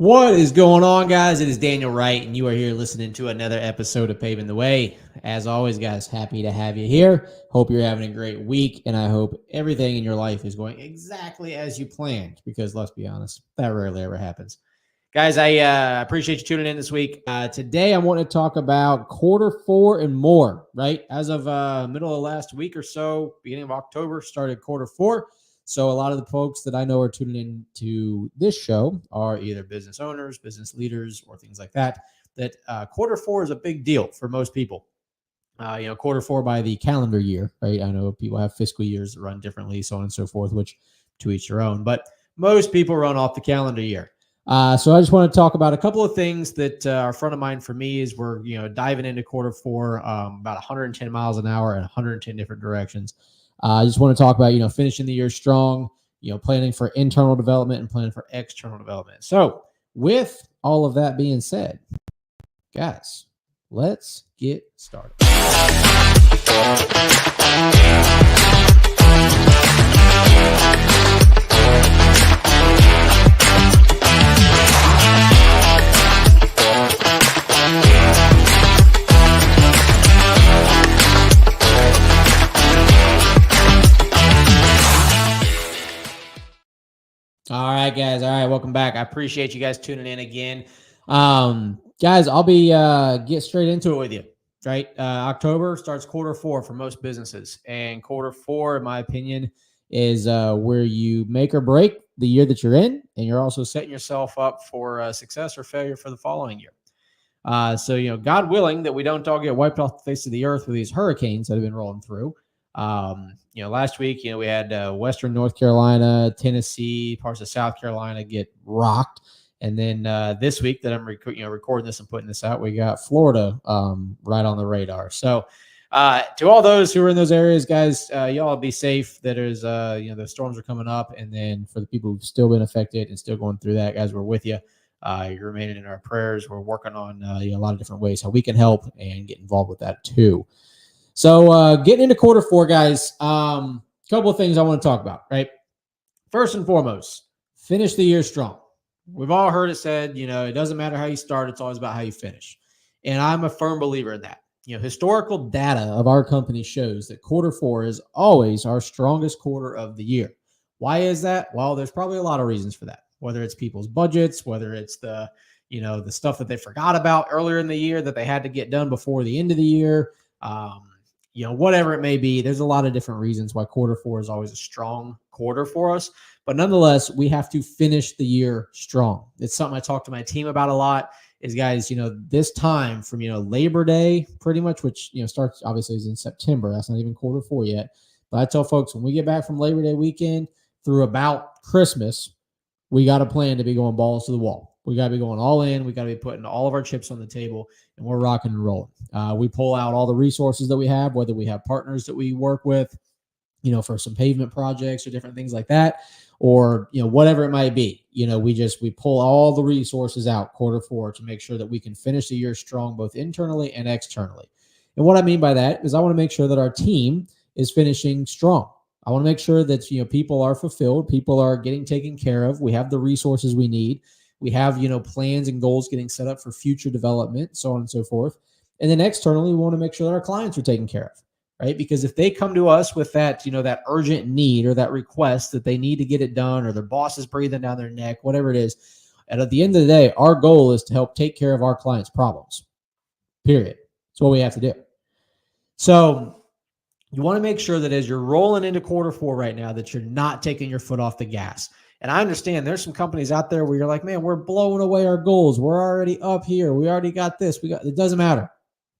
What is going on, guys? It is Daniel Wright, and you are here listening to another episode of Paving the Way. As always, guys, happy to have you here. Hope you're having a great week, and I hope everything in your life is going exactly as you planned, because let's be honest, that rarely ever happens. Guys, I appreciate you tuning in this week. Today, I want to talk about Q4 and more, right? As of middle of last week or so, beginning of October, started Q4. So a lot of the folks that I know are tuning in to this show are either business owners, business leaders, or things like that. That Q4 is a big deal for most people. Q4 by the calendar year, right? I know people have fiscal years that run differently, so on and so forth, which to each their own. But most people run off the calendar year. So I just want to talk about a couple of things that are front of mind for me as we're diving into Q4, about 110 miles an hour in 110 different directions. I just want to talk about, finishing the year strong, planning for internal development and planning for external development. So with all of that being said, guys, let's get started. All right, guys. All right, welcome back. I appreciate you guys tuning in again. Guys, I'll be get straight into it with you, right? October starts Q4 for most businesses, and Q4, in my opinion, is where you make or break the year that you're in, and you're also setting yourself up for success or failure for the following year. So, God willing that we don't all get wiped off the face of the earth with these hurricanes that have been rolling through. Last week, we had Western North Carolina, Tennessee, parts of South Carolina get rocked. And then this week that I'm recording this and putting this out, we got Florida right on the radar. So to all those who are in those areas, guys, y'all be safe. That is, the storms are coming up. And then for the people who've still been affected and still going through that, guys, we're with you. You're remaining in our prayers. We're working on a lot of different ways how we can help and get involved with that too. So getting into Q4, guys, a couple of things I want to talk about, right? First and foremost, finish the year strong. We've all heard it said, it doesn't matter how you start, it's always about how you finish. And I'm a firm believer in that. Historical data of our company shows that Q4 is always our strongest quarter of the year. Why is that? Well, there's probably a lot of reasons for that, whether it's people's budgets, whether it's the stuff that they forgot about earlier in the year that they had to get done before the end of the year. Whatever it may be, there's a lot of different reasons why Q4 is always a strong quarter for us. But nonetheless, we have to finish the year strong. It's something I talk to my team about a lot is, guys, this time from, Labor Day, pretty much, which, starts obviously is in September. That's not even Q4 yet. But I tell folks when we get back from Labor Day weekend through about Christmas, we got a plan to be going balls to the wall. We got to be going all in. We got to be putting all of our chips on the table, and we're rocking and rolling. We pull out all the resources that we have, whether we have partners that we work with, for some pavement projects or different things like that, or, whatever it might be. We pull all the resources out Q4 to make sure that we can finish the year strong, both internally and externally. And what I mean by that is I want to make sure that our team is finishing strong. I want to make sure that, people are fulfilled, people are getting taken care of. We have the resources we need. We have, plans and goals getting set up for future development, so on and so forth. And then externally, we want to make sure that our clients are taken care of, right? Because if they come to us with that, that urgent need or that request that they need to get it done, or their boss is breathing down their neck, whatever it is, and at the end of the day, our goal is to help take care of our clients' problems, period. That's what we have to do. So you want to make sure that as you're rolling into Q4 right now, that you're not taking your foot off the gas. And I understand there's some companies out there where you're like, man, we're blowing away our goals. We're already up here. We already got this. It doesn't matter.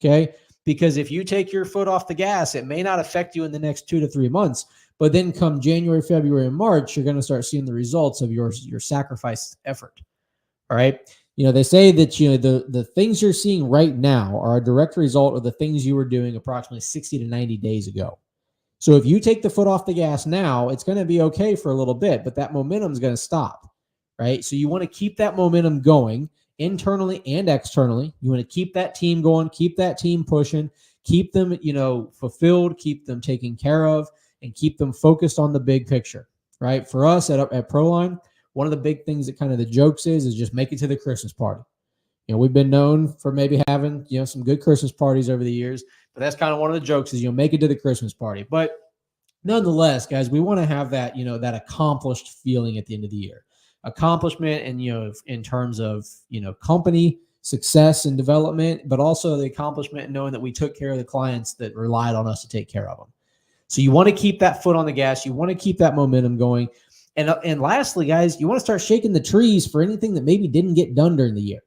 Okay. Because if you take your foot off the gas, it may not affect you in the next 2 to 3 months, but then come January, February, and March, you're going to start seeing the results of your sacrificed effort. All right. They say that, the things you're seeing right now are a direct result of the things you were doing approximately 60 to 90 days ago. So if you take the foot off the gas now, it's going to be okay for a little bit, but that momentum is going to stop, right? So you want to keep that momentum going internally and externally. You want to keep that team going, keep that team pushing, keep them, fulfilled, keep them taken care of, and keep them focused on the big picture, right? For us at Proline, one of the big things that kind of the jokes is just make it to the Christmas party. We've been known for maybe having, some good Christmas parties over the years, but that's kind of one of the jokes is, make it to the Christmas party. But nonetheless, guys, we want to have that, that accomplished feeling at the end of the year. Accomplishment and, in terms of, company success and development, but also the accomplishment in knowing that we took care of the clients that relied on us to take care of them. So you want to keep that foot on the gas. You want to keep that momentum going. And lastly, guys, you want to start shaking the trees for anything that maybe didn't get done during the year.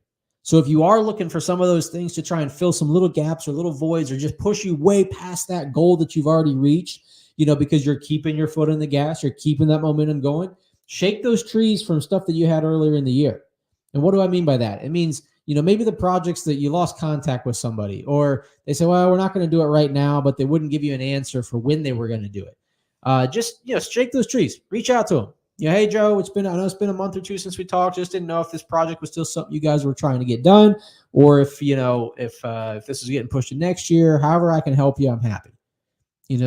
So if you are looking for some of those things to try and fill some little gaps or little voids or just push you way past that goal that you've already reached, because you're keeping your foot on the gas, you're keeping that momentum going, shake those trees from stuff that you had earlier in the year. And what do I mean by that? It means, maybe the projects that you lost contact with somebody, or they say, well, we're not going to do it right now, but they wouldn't give you an answer for when they were going to do it. Just, shake those trees, reach out to them. Hey, Joe, I know it's been a month or two since we talked. Just didn't know if this project was still something you guys were trying to get done, or if this is getting pushed to next year. However I can help you, I'm happy.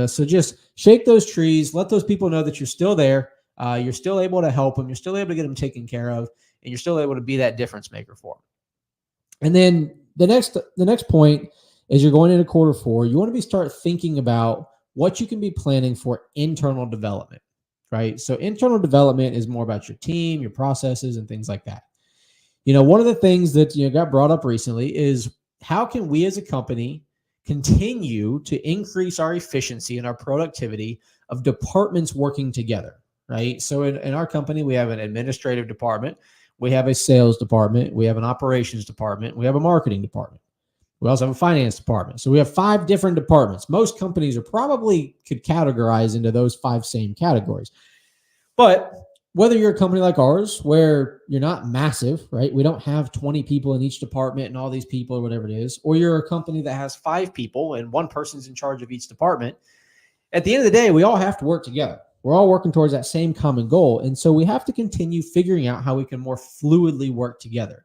So just shake those trees, let those people know that you're still there. You're still able to help them. You're still able to get them taken care of, and you're still able to be that difference maker for them. And then the next point is you're going into quarter four. You want to start thinking about what you can be planning for internal development, right? So internal development is more about your team, your processes, and things like that. One of the things that got brought up recently is how can we as a company continue to increase our efficiency and our productivity of departments working together, right? So in our company, we have an administrative department, we have a sales department, we have an operations department, we have a marketing department. We also have a finance department. So we have 5 different departments. Most companies could categorize into those 5 same categories. But whether you're a company like ours, where you're not massive, right? We don't have 20 people in each department and all these people or whatever it is, or you're a company that has 5 people and one person's in charge of each department. At the end of the day, we all have to work together. We're all working towards that same common goal. And so we have to continue figuring out how we can more fluidly work together,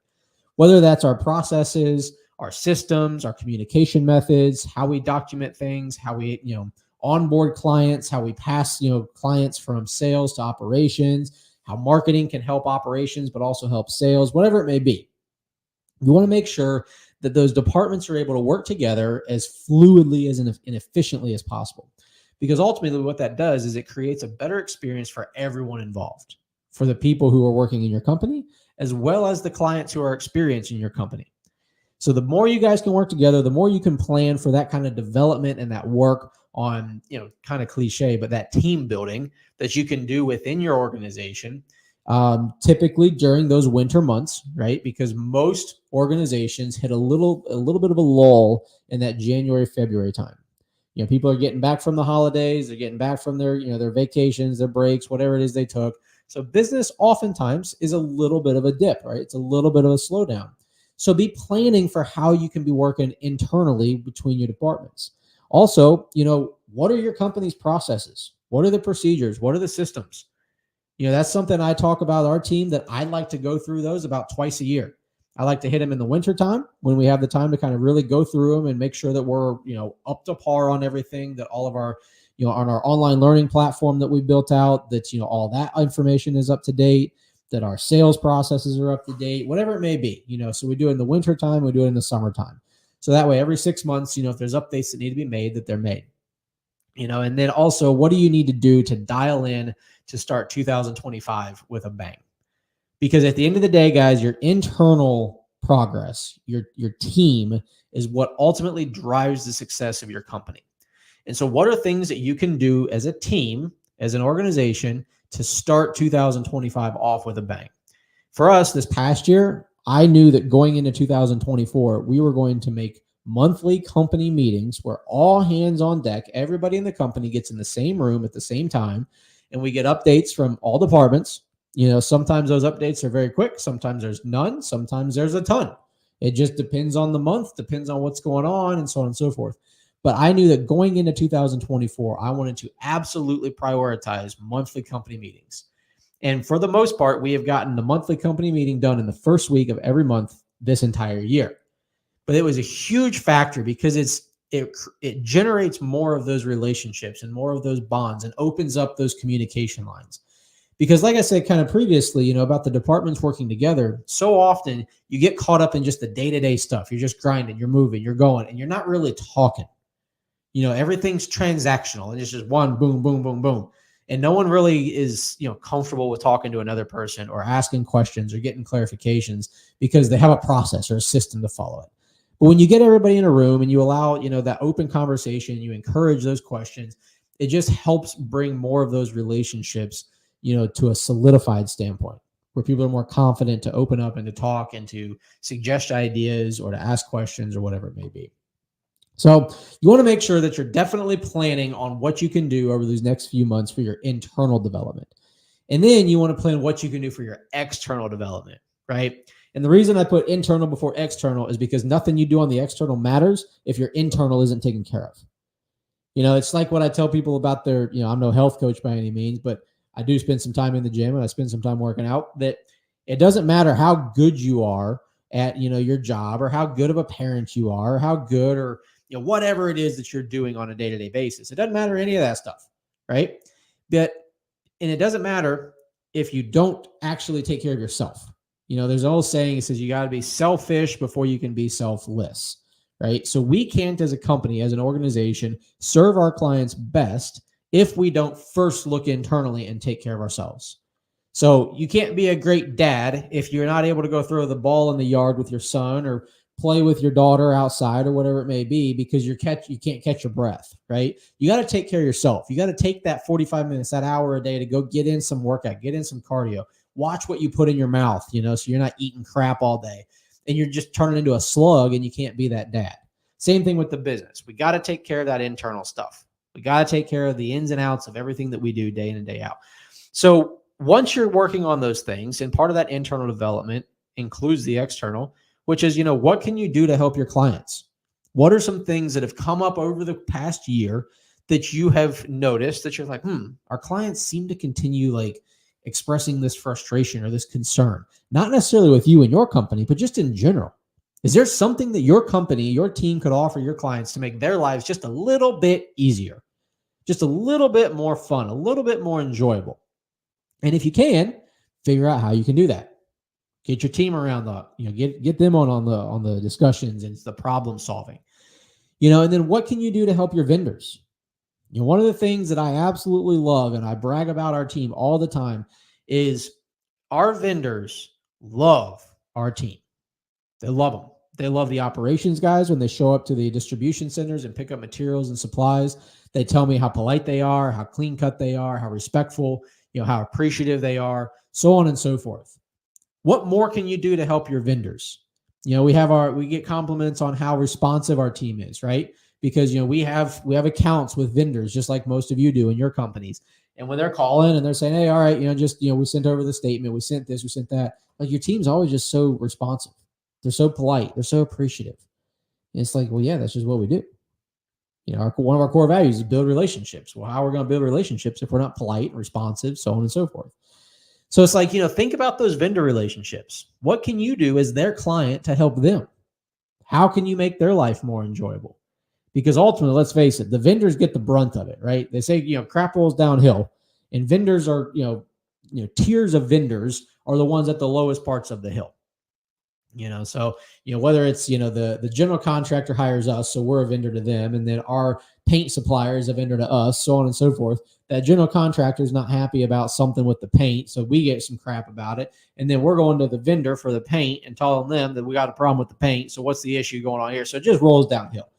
whether that's our processes, our systems, our communication methods, how we document things, how we, onboard clients, how we pass, clients from sales to operations, how marketing can help operations, but also help sales, whatever it may be. You want to make sure that those departments are able to work together as fluidly and efficiently as possible. Because ultimately what that does is it creates a better experience for everyone involved, for the people who are working in your company, as well as the clients who are experiencing your company. So the more you guys can work together, the more you can plan for that kind of development and that work on, kind of cliche, but that team building that you can do within your organization, typically during those winter months, right? Because most organizations hit a little bit of a lull in that January, February time. People are getting back from the holidays, they're getting back from their, their vacations, their breaks, whatever it is they took. So business oftentimes is a little bit of a dip, right? It's a little bit of a slowdown. So be planning for how you can be working internally between your departments. Also, what are your company's processes? What are the procedures? What are the systems? That's something I talk about our team that I like to go through those about twice a year. I like to hit them in the wintertime when we have the time to kind of really go through them and make sure that we're, up to par on everything, that all of our, on our online learning platform that we built out, that, all that information is up to date, that our sales processes are up to date, whatever it may be, so we do it in the wintertime, we do it in the summertime. So that way, every 6 months, if there's updates that need to be made, that they're made, and then also, what do you need to do to dial in to start 2025 with a bang? Because at the end of the day, guys, your internal progress, your team is what ultimately drives the success of your company. And so what are things that you can do as a team, as an organization, to start 2025 off with a bang? For us this past year, I knew that going into 2024, we were going to make monthly company meetings where all hands on deck, everybody in the company gets in the same room at the same time, and we get updates from all departments. Sometimes those updates are very quick. Sometimes there's none. Sometimes there's a ton. It just depends on the month, depends on what's going on, and so on and so forth. But I knew that going into 2024, I wanted to absolutely prioritize monthly company meetings. And for the most part, we have gotten the monthly company meeting done in the first week of every month this entire year. But it was a huge factor because it generates more of those relationships and more of those bonds and opens up those communication lines. Because like I said kind of previously, about the departments working together, so often you get caught up in just the day-to-day stuff. You're just grinding, you're moving, you're going, and you're not really talking. Everything's transactional and it's just one boom, boom, boom, boom. And no one really is, comfortable with talking to another person or asking questions or getting clarifications because they have a process or a system to follow it. But when you get everybody in a room and you allow, that open conversation, you encourage those questions, it just helps bring more of those relationships, to a solidified standpoint where people are more confident to open up and to talk and to suggest ideas or to ask questions or whatever it may be. So you want to make sure that you're definitely planning on what you can do over these next few months for your internal development. And then you want to plan what you can do for your external development, right? And the reason I put internal before external is because nothing you do on the external matters if your internal isn't taken care of. It's like what I tell people about their, I'm no health coach by any means, but I do spend some time in the gym and I spend some time working out, that it doesn't matter how good you are at, your job or how good of a parent you are or how good or, whatever it is that you're doing on a day-to-day basis. It doesn't matter any of that stuff, right? And it doesn't matter if you don't actually take care of yourself. There's an old saying, it says you got to be selfish before you can be selfless, right? So we can't, as a company, as an organization, serve our clients best if we don't first look internally and take care of ourselves. So you can't be a great dad if you're not able to go throw the ball in the yard with your son or play with your daughter outside or whatever it may be, because you can't catch your breath, right? You got to take care of yourself. You got to take that 45 minutes, that hour a day to go get in some workout, get in some cardio, watch what you put in your mouth, so you're not eating crap all day and you're just turning into a slug and you can't be that dad. Same thing with the business. We got to take care of that internal stuff. We got to take care of the ins and outs of everything that we do day in and day out. So once you're working on those things, and part of that internal development includes the external, which is, what can you do to help your clients? What are some things that have come up over the past year that you have noticed that you're like, our clients seem to continue expressing this frustration or this concern, not necessarily with you and your company, but just in general. Is there something that your company, your team could offer your clients to make their lives just a little bit easier, just a little bit more fun, a little bit more enjoyable? And if you can, figure out how you can do that. Get your team around get them on the discussions and the problem solving. And then what can you do to help your vendors? One of the things that I absolutely love, and I brag about our team all the time, is our vendors love our team. They love them. They love the operations guys when they show up to the distribution centers and pick up materials and supplies. They tell me how polite they are, how clean cut they are, how respectful, how appreciative they are, so on and so forth. What more can you do to help your vendors? We get compliments on how responsive our team is, right? Because, we have accounts with vendors just like most of you do in your companies. And when they're calling and they're saying, hey, all right, we sent over the statement, we sent this, we sent that. Your team's always just so responsive. They're so polite. They're so appreciative. And it's like, well, yeah, that's just what we do. One of our core values is build relationships. Well, how are we going to build relationships if we're not polite and responsive, so on and so forth? So it's like, think about those vendor relationships. What can you do as their client to help them? How can you make their life more enjoyable? Because ultimately, let's face it, the vendors get the brunt of it, right? They say, crap rolls downhill, and vendors are, tiers of vendors are the ones at the lowest parts of the hill. So, whether it's, the general contractor hires us, so we're a vendor to them, and then our paint supplier is a vendor to us, so on and so forth. That general contractor is not happy about something with the paint, so we get some crap about it. And then we're going to the vendor for the paint and telling them that we got a problem with the paint. So what's the issue going on here? So it just rolls downhill.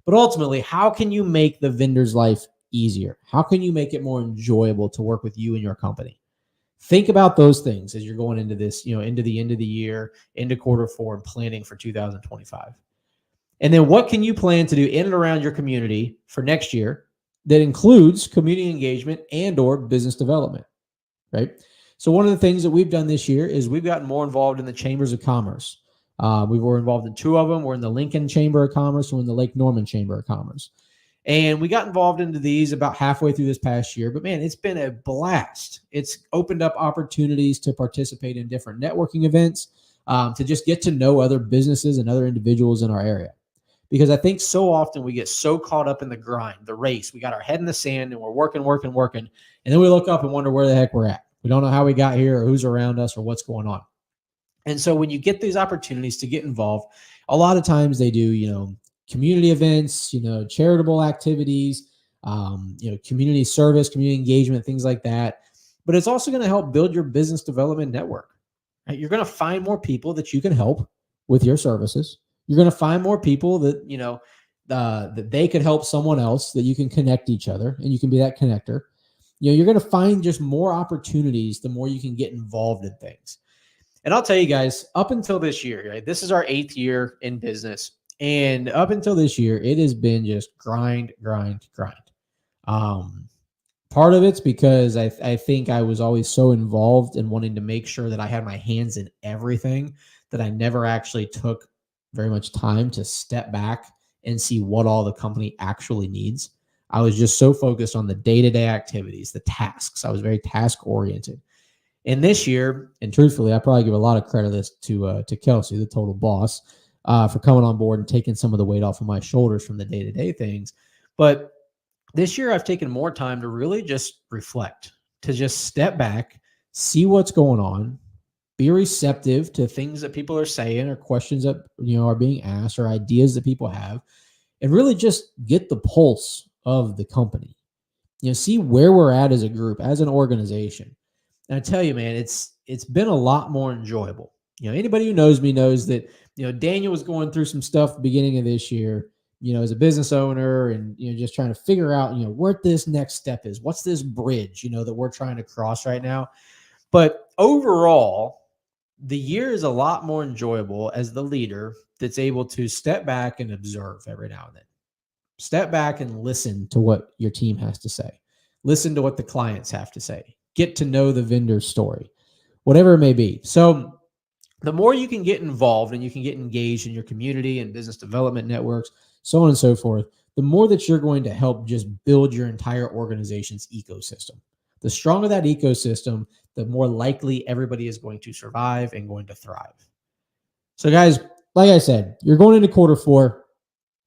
But ultimately, how can you make the vendor's life easier? How can you make it more enjoyable to work with you and your company? Think about those things as you're going into this, into the end of the year, into quarter four, and planning for 2025. And then what can you plan to do in and around your community for next year that includes community engagement and or business development, right? So one of the things that we've done this year is we've gotten more involved in the chambers of commerce. We were involved in 2 of them. We're in the Lincoln Chamber of Commerce and we're in the Lake Norman Chamber of Commerce. And we got involved into these about halfway through this past year. But man, it's been a blast. It's opened up opportunities to participate in different networking events, to just get to know other businesses and other individuals in our area. Because I think so often we get so caught up in the grind, the race. We got our head in the sand and we're working. And then we look up and wonder where the heck we're at. We don't know how we got here or who's around us or what's going on. And so when you get these opportunities to get involved, a lot of times they do, community events, charitable activities, community service, community engagement, things like that. But it's also going to help build your business development network. Right? You're going to find more people that you can help with your services. You're going to find more people that they could help someone else, that you can connect each other and you can be that connector. You're going to find just more opportunities the more you can get involved in things. And I'll tell you guys, up until this year, right, this is our 8th year in business. And up until this year, it has been just grind. Part of it's because I think I was always so involved in wanting to make sure that I had my hands in everything that I never actually took very much time to step back and see what all the company actually needs. I was just so focused on the day-to-day activities, the tasks. I was very task-oriented. And this year, and truthfully, I probably give a lot of credit to Kelsey, the total boss, for coming on board and taking some of the weight off of my shoulders from the day-to-day things. But this year, I've taken more time to really just reflect, to just step back, see what's going on, be receptive to things that people are saying or questions that are being asked or ideas that people have, and really just get the pulse of the company. See where we're at as a group, as an organization. And I tell you, man, it's been a lot more enjoyable. Anybody who knows me knows that, Daniel was going through some stuff beginning of this year, as a business owner and, just trying to figure out, what this next step is. What's this bridge, that we're trying to cross right now? But overall, the year is a lot more enjoyable as the leader that's able to step back and observe every now and then. Step back and listen to what your team has to say. Listen to what the clients have to say. Get to know the vendor's story, whatever it may be. So the more you can get involved and you can get engaged in your community and business development networks, so on and so forth, the more that you're going to help just build your entire organization's ecosystem. The stronger that ecosystem, the more likely everybody is going to survive and going to thrive. So guys, like I said, you're going into quarter 4.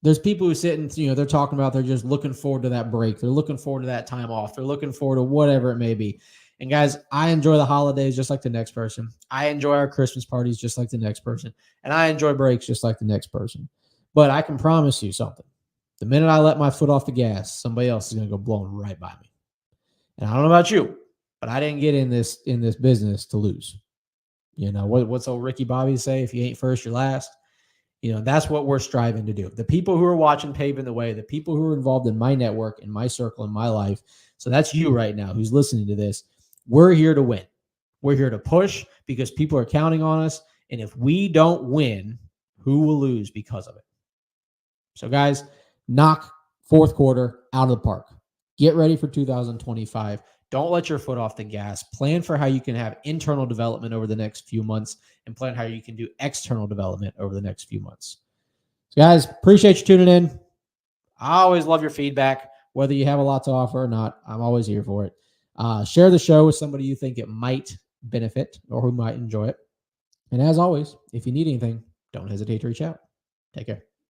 There's people who sit and, they're talking about, they're just looking forward to that break. They're looking forward to that time off. They're looking forward to whatever it may be. And guys, I enjoy the holidays just like the next person. I enjoy our Christmas parties just like the next person. And I enjoy breaks just like the next person. But I can promise you something. The minute I let my foot off the gas, somebody else is going to go blowing right by me. And I don't know about you, but I didn't get in this business to lose. What's old Ricky Bobby say? If you ain't first, you're last. That's what we're striving to do. The people who are watching Paving the Way, the people who are involved in my network, in my circle, in my life. So that's you right now who's listening to this. We're here to win. We're here to push because people are counting on us. And if we don't win, who will lose because of it? So guys, knock fourth quarter out of the park. Get ready for 2025. Don't let your foot off the gas. Plan for how you can have internal development over the next few months and plan how you can do external development over the next few months. So guys, appreciate you tuning in. I always love your feedback, whether you have a lot to offer or not. I'm always here for it. Share the show with somebody you think it might benefit or who might enjoy it. And as always, if you need anything, don't hesitate to reach out. Take care.